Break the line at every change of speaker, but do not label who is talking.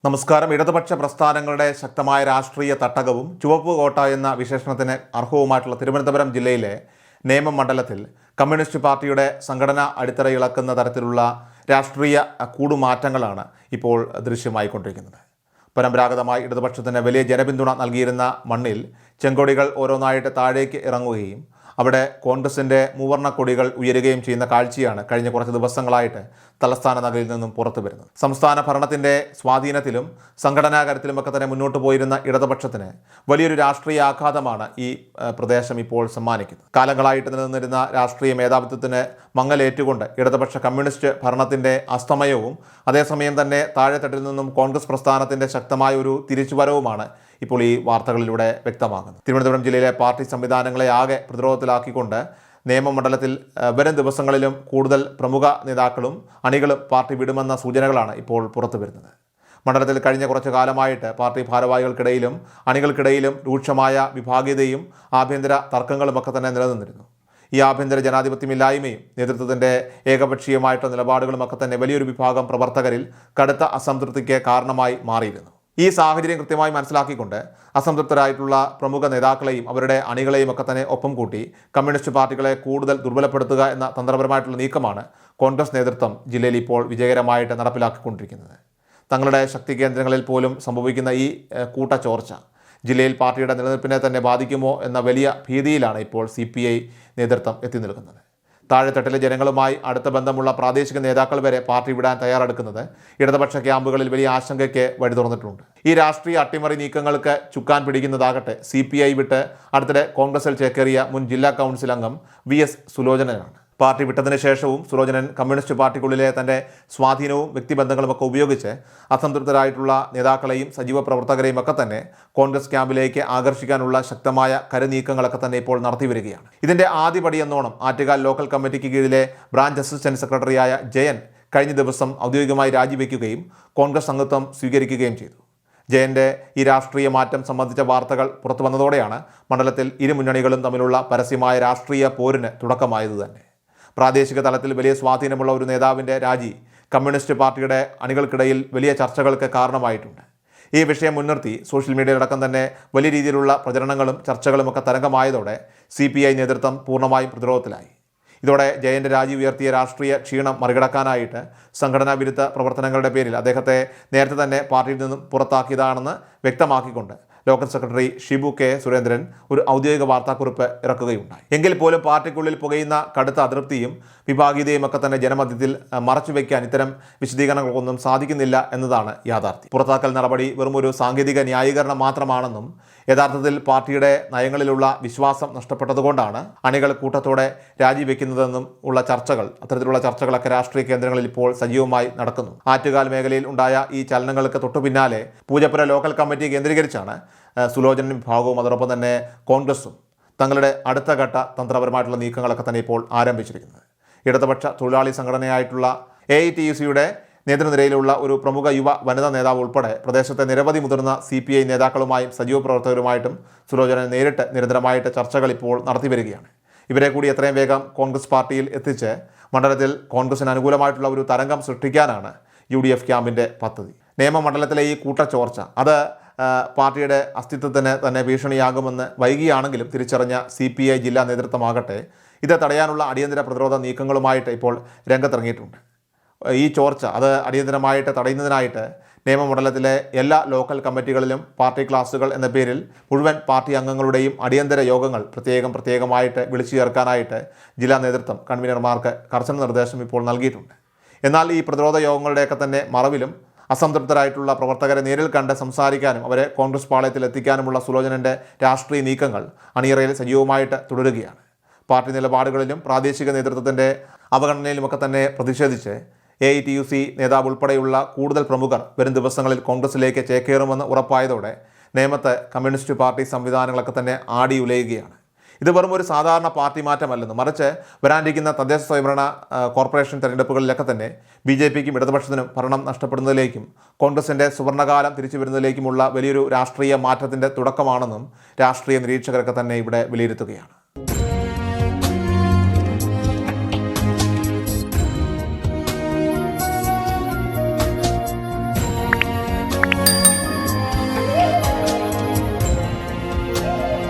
നമസ്കാരം. ഇടതുപക്ഷ പ്രസ്ഥാനങ്ങളുടെ ശക്തമായ രാഷ്ട്രീയ തട്ടകവും ചുവപ്പ് കോട്ട എന്ന വിശേഷണത്തിന് അർഹവുമായിട്ടുള്ള തിരുവനന്തപുരം ജില്ലയിലെ നേമം മണ്ഡലത്തിൽ കമ്മ്യൂണിസ്റ്റ് പാർട്ടിയുടെ സംഘടനാ അടിത്തറ ഇളക്കുന്ന തരത്തിലുള്ള രാഷ്ട്രീയ കൂടുമാറ്റങ്ങളാണ് ഇപ്പോൾ ദൃശ്യമായിക്കൊണ്ടിരിക്കുന്നത്. പരമ്പരാഗതമായി ഇടതുപക്ഷത്തിന് വലിയ ജനപിന്തുണ നൽകിയിരുന്ന മണ്ണിൽ ചെങ്കൊടികൾ ഓരോന്നായിട്ട് താഴേക്ക് ഇറങ്ങുകയും അവിടെ കോൺഗ്രസിൻ്റെ മൂവർണ്ണ കൊടികൾ ഉയരുകയും ചെയ്യുന്ന കാഴ്ചയാണ് കഴിഞ്ഞ കുറച്ച് ദിവസങ്ങളായിട്ട് തലസ്ഥാന നഗരിയിൽ നിന്നും പുറത്തു വരുന്നത്. സംസ്ഥാന ഭരണത്തിൻ്റെ സ്വാധീനത്തിലും സംഘടനാ കാര്യത്തിലുമൊക്കെ തന്നെ മുന്നോട്ട് പോയിരുന്ന ഇടതുപക്ഷത്തിന് വലിയൊരു രാഷ്ട്രീയ ആഘാതമാണ് ഈ പ്രദേശം ഇപ്പോൾ സമ്മാനിക്കുന്നത്. കാലങ്ങളായിട്ട് നിലനിന്നിരുന്ന രാഷ്ട്രീയ മേധാവിത്വത്തിന് മങ്ങലേറ്റുകൊണ്ട് ഇടതുപക്ഷ കമ്മ്യൂണിസ്റ്റ് ഭരണത്തിൻ്റെ അസ്തമയവും അതേസമയം തന്നെ താഴെത്തട്ടിൽ നിന്നും കോൺഗ്രസ് പ്രസ്ഥാനത്തിൻ്റെ ശക്തമായ ഒരു തിരിച്ചുവരവുമാണ് ഇപ്പോൾ ഈ വാർത്തകളിലൂടെ വ്യക്തമാകുന്നത്. തിരുവനന്തപുരം ജില്ലയിലെ പാർട്ടി സംവിധാനങ്ങളെ ആകെ പ്രതിരോധത്തിലാക്കിക്കൊണ്ട് നേമം മണ്ഡലത്തിൽ വരും ദിവസങ്ങളിലും കൂടുതൽ പ്രമുഖ നേതാക്കളും അണികളും പാർട്ടി വിടുമെന്ന സൂചനകളാണ് ഇപ്പോൾ പുറത്തു വരുന്നത്. മണ്ഡലത്തിൽ കഴിഞ്ഞ കുറച്ചു കാലമായിട്ട് പാർട്ടി ഭാരവാഹികൾക്കിടയിലും അണികൾക്കിടയിലും രൂക്ഷമായ വിഭാഗീയതയും ആഭ്യന്തര തർക്കങ്ങളുമൊക്കെ തന്നെ നിലനിന്നിരുന്നു. ഈ ആഭ്യന്തര ജനാധിപത്യമില്ലായ്മയും നേതൃത്വത്തിൻ്റെ ഏകപക്ഷീയമായിട്ടുള്ള നിലപാടുകളുമൊക്കെ തന്നെ വലിയൊരു വിഭാഗം പ്രവർത്തകരിൽ കടുത്ത അസംതൃപ്തിക്ക് കാരണമായി മാറിയിരുന്നു. ഈ സാഹചര്യം കൃത്യമായി മനസ്സിലാക്കിക്കൊണ്ട് അസംതൃപ്തരായിട്ടുള്ള പ്രമുഖ നേതാക്കളെയും അവരുടെ അണികളെയും ഒക്കെ തന്നെ ഒപ്പം കൂട്ടി കമ്മ്യൂണിസ്റ്റ് പാർട്ടികളെ കൂടുതൽ ദുർബലപ്പെടുത്തുക എന്ന തന്ത്രപരമായിട്ടുള്ള നീക്കമാണ് കോൺഗ്രസ് നേതൃത്വം ജില്ലയിൽ ഇപ്പോൾ വിജയകരമായിട്ട് നടപ്പിലാക്കിക്കൊണ്ടിരിക്കുന്നത്. തങ്ങളുടെ ശക്തി കേന്ദ്രങ്ങളിൽ പോലും സംഭവിക്കുന്ന ഈ കൂട്ടച്ചോർച്ച ജില്ലയിൽ പാർട്ടിയുടെ നിലനിൽപ്പിനെ തന്നെ ബാധിക്കുമോ എന്ന വലിയ ഭീതിയിലാണ് ഇപ്പോൾ CPI നേതൃത്വം എത്തി നിൽക്കുന്നത്. താഴെത്തട്ടിലെ ജനങ്ങളുമായി അടുത്ത ബന്ധമുള്ള പ്രാദേശിക നേതാക്കൾ വരെ പാർട്ടി വിടാൻ തയ്യാറെടുക്കുന്നത് ഇടതുപക്ഷ ക്യാമ്പുകളിൽ വലിയ ആശങ്കയ്ക്ക് വഴി തുറന്നിട്ടുണ്ട്. ഈ രാഷ്ട്രീയ അട്ടിമറി നീക്കങ്ങൾക്ക് ചുക്കാൻ പിടിക്കുന്നതാകട്ടെ CPI വിട്ട് അടുത്തിടെ കോൺഗ്രസിൽ ചേക്കേറിയ മുൻ ജില്ലാ കൗൺസിൽ അംഗം VS സുലോചനനാണ്. പാർട്ടി വിട്ടതിന് ശേഷവും സുലോചനൻ കമ്മ്യൂണിസ്റ്റ് പാർട്ടിക്കുള്ളിലെ തൻ്റെ സ്വാധീനവും വ്യക്തിബന്ധങ്ങളുമൊക്കെ ഉപയോഗിച്ച് അസംതൃപ്തരായിട്ടുള്ള നേതാക്കളെയും സജീവ പ്രവർത്തകരെയും ഒക്കെ തന്നെ കോൺഗ്രസ് ക്യാമ്പിലേക്ക് ആകർഷിക്കാനുള്ള ശക്തമായ കരുനീക്കങ്ങളൊക്കെ തന്നെ ഇപ്പോൾ നടത്തിവരികയാണ്. ഇതിൻ്റെ ആദ്യപടി എന്നോണം ആറ്റുകാൽ ലോക്കൽ കമ്മിറ്റിക്ക് കീഴിലെ ബ്രാഞ്ച് അസിസ്റ്റന്റ് സെക്രട്ടറിയായ ജയൻ കഴിഞ്ഞ ദിവസം ഔദ്യോഗികമായി രാജിവെക്കുകയും കോൺഗ്രസ് അംഗത്വം സ്വീകരിക്കുകയും ചെയ്തു. ജയൻ്റെ ഈ രാഷ്ട്രീയ മാറ്റം സംബന്ധിച്ച വാർത്തകൾ പുറത്തു വന്നതോടെയാണ് മണ്ഡലത്തിൽ ഇരു മുന്നണികളും തമ്മിലുള്ള പരസ്യമായ രാഷ്ട്രീയ പോരിന് തുടക്കമായത് തന്നെ. പ്രാദേശിക തലത്തിൽ വലിയ സ്വാധീനമുള്ള ഒരു നേതാവിൻ്റെ രാജി കമ്മ്യൂണിസ്റ്റ് പാർട്ടിയുടെ അണികൾക്കിടയിൽ വലിയ ചർച്ചകൾക്ക് കാരണമായിട്ടുണ്ട്. ഈ വിഷയം മുൻനിർത്തി സോഷ്യൽ മീഡിയയിലടക്കം തന്നെ വലിയ രീതിയിലുള്ള പ്രചരണങ്ങളും ചർച്ചകളുമൊക്കെ തരംഗമായതോടെ CPI നേതൃത്വം പൂർണ്ണമായും പ്രതിരോധത്തിലായി. ഇതോടെ ജയൻ്റെ രാജി ഉയർത്തിയ രാഷ്ട്രീയ ക്ഷീണം മറികടക്കാനായിട്ട് സംഘടനാ വിരുദ്ധ പ്രവർത്തനങ്ങളുടെ പേരിൽ അദ്ദേഹത്തെ നേരത്തെ തന്നെ പാർട്ടിയിൽ നിന്നും പുറത്താക്കിയതാണെന്ന് വ്യക്തമാക്കിക്കൊണ്ട് local secretary Shibu K Surendran ഒരു ഔദ്യോഗിക വാർത്താക്കുറിപ്പ് ഇറക്കുകയുണ്ടായി. എങ്കിൽ പോലും പാർട്ടിക്കുള്ളിൽ പുകയുന്ന കടുത്ത അതൃപ്തിയും വിഭാഗീയതയും ഒക്കെ തന്നെ ജനമധ്യത്തിൽ മറച്ചുവെക്കാൻ ഇത്തരം വിശദീകരണങ്ങൾക്കൊന്നും സാധിക്കുന്നില്ല എന്നതാണ് യാഥാർത്ഥ്യം. പുറത്താക്കൽ നടപടി വെറും ഒരു സാങ്കേതിക ന്യായീകരണം മാത്രമാണെന്നും യഥാർത്ഥത്തിൽ പാർട്ടിയുടെ നയങ്ങളിലുള്ള വിശ്വാസം നഷ്ടപ്പെട്ടതുകൊണ്ടാണ് അണികൾ കൂട്ടത്തോടെ രാജിവെക്കുന്നതെന്നും ഉള്ള ചർച്ചകൾ, അത്തരത്തിലുള്ള ചർച്ചകളൊക്കെ രാഷ്ട്രീയ കേന്ദ്രങ്ങളിൽ ഇപ്പോൾ സജീവമായി നടക്കുന്നു. ആറ്റുകാൽ മേഖലയിൽ ഉണ്ടായ ഈ ചലനങ്ങൾക്ക് തൊട്ടു പിന്നാലെ പൂജപ്പുര ലോക്കൽ കമ്മിറ്റി കേന്ദ്രീകരിച്ചാണ് സുലോചനൻ വിഭാഗവും അതോടൊപ്പം തന്നെ കോൺഗ്രസും തങ്ങളുടെ അടുത്ത ഘട്ട തന്ത്രപരമായിട്ടുള്ള നീക്കങ്ങളൊക്കെ തന്നെ ഇപ്പോൾ ആരംഭിച്ചിരിക്കുന്നത്. ഇടതുപക്ഷ തൊഴിലാളി സംഘടനയായിട്ടുള്ള AITUCയുടെ നേതൃനിരയിലുള്ള ഒരു പ്രമുഖ യുവ വനിതാ നേതാവ് ഉൾപ്പെടെ പ്രദേശത്തെ നിരവധി മുതിർന്ന CPI നേതാക്കളുമായും സജീവ പ്രവർത്തകരുമായിട്ടും സുലോചനൻ നേരിട്ട് നിരന്തരമായിട്ട് ചർച്ചകൾ ഇപ്പോൾ നടത്തിവരികയാണ്. ഇവരെ കൂടി എത്രയും വേഗം കോൺഗ്രസ് പാർട്ടിയിൽ എത്തിച്ച് മണ്ഡലത്തിൽ കോൺഗ്രസിന് അനുകൂലമായിട്ടുള്ള ഒരു തരംഗം സൃഷ്ടിക്കാനാണ് UDF ക്യാമ്പിൻ്റെ പദ്ധതി. നേമം മണ്ഡലത്തിലെ ഈ കൂട്ടച്ചോർച്ച അത് പാർട്ടിയുടെ അസ്തിത്വത്തിന് തന്നെ ഭീഷണിയാകുമെന്ന് വൈകിയാണെങ്കിലും തിരിച്ചറിഞ്ഞ CPI ജില്ലാ നേതൃത്വമാകട്ടെ ഇത് തടയാനുള്ള അടിയന്തര പ്രതിരോധ നീക്കങ്ങളുമായിട്ട് ഇപ്പോൾ രംഗത്തിറങ്ങിയിട്ടുണ്ട്. ഈ ചോർച്ച അത് അടിയന്തരമായിട്ട് തടയുന്നതിനായിട്ട് നിയമമണ്ഡലത്തിലെ എല്ലാ ലോക്കൽ കമ്മിറ്റികളിലും പാർട്ടി ക്ലാസുകൾ എന്ന പേരിൽ മുഴുവൻ പാർട്ടി അംഗങ്ങളുടെയും അടിയന്തര യോഗങ്ങൾ പ്രത്യേകമായിട്ട് വിളിച്ചു ചേർക്കാനായിട്ട് ജില്ലാ നേതൃത്വം കൺവീനർമാർക്ക് കർശന നിർദ്ദേശം ഇപ്പോൾ നൽകിയിട്ടുണ്ട്. എന്നാൽ ഈ പ്രതിരോധ യോഗങ്ങളുടെയൊക്കെ തന്നെ മറവിലും അസംതൃപ്തരായിട്ടുള്ള പ്രവർത്തകരെ നേരിൽ കണ്ട് സംസാരിക്കാനും അവരെ കോൺഗ്രസ് പാളയത്തിൽ എത്തിക്കാനുമുള്ള സുലോചനൻ്റെ രാഷ്ട്രീയ നീക്കങ്ങൾ അണിയറയിൽ സജീവമായിട്ട് തുടരുകയാണ്. പാർട്ടി നിലപാടുകളിലും പ്രാദേശിക നേതൃത്വത്തിൻ്റെ അവഗണനയിലുമൊക്കെ തന്നെ പ്രതിഷേധിച്ച് AITUC നേതാവ് ഉൾപ്പെടെയുള്ള കൂടുതൽ പ്രമുഖർ വരും ദിവസങ്ങളിൽ കോൺഗ്രസിലേക്ക് ചേക്കേറുമെന്ന് ഉറപ്പായതോടെ നേമത്തെ കമ്മ്യൂണിസ്റ്റ് പാർട്ടി സംവിധാനങ്ങളൊക്കെ തന്നെ ആടിയുലയുകയാണ്. ഇത് വെറും ഒരു സാധാരണ പാർട്ടി മാറ്റമല്ലെന്ന്, മറിച്ച് വരാനിരിക്കുന്ന തദ്ദേശ സ്വയംഭരണ കോർപ്പറേഷൻ തെരഞ്ഞെടുപ്പുകളിലൊക്കെ തന്നെ BJPക്കും ഇടതുപക്ഷത്തിനും ഭരണം നഷ്ടപ്പെടുന്നതിലേക്കും കോൺഗ്രസിൻ്റെ സുവർണകാലം തിരിച്ചു വരുന്നതിലേക്കുമുള്ള വലിയൊരു രാഷ്ട്രീയ മാറ്റത്തിൻ്റെ തുടക്കമാണെന്നും രാഷ്ട്രീയ നിരീക്ഷകരൊക്കെ തന്നെ ഇവിടെ വിലയിരുത്തുകയാണ്.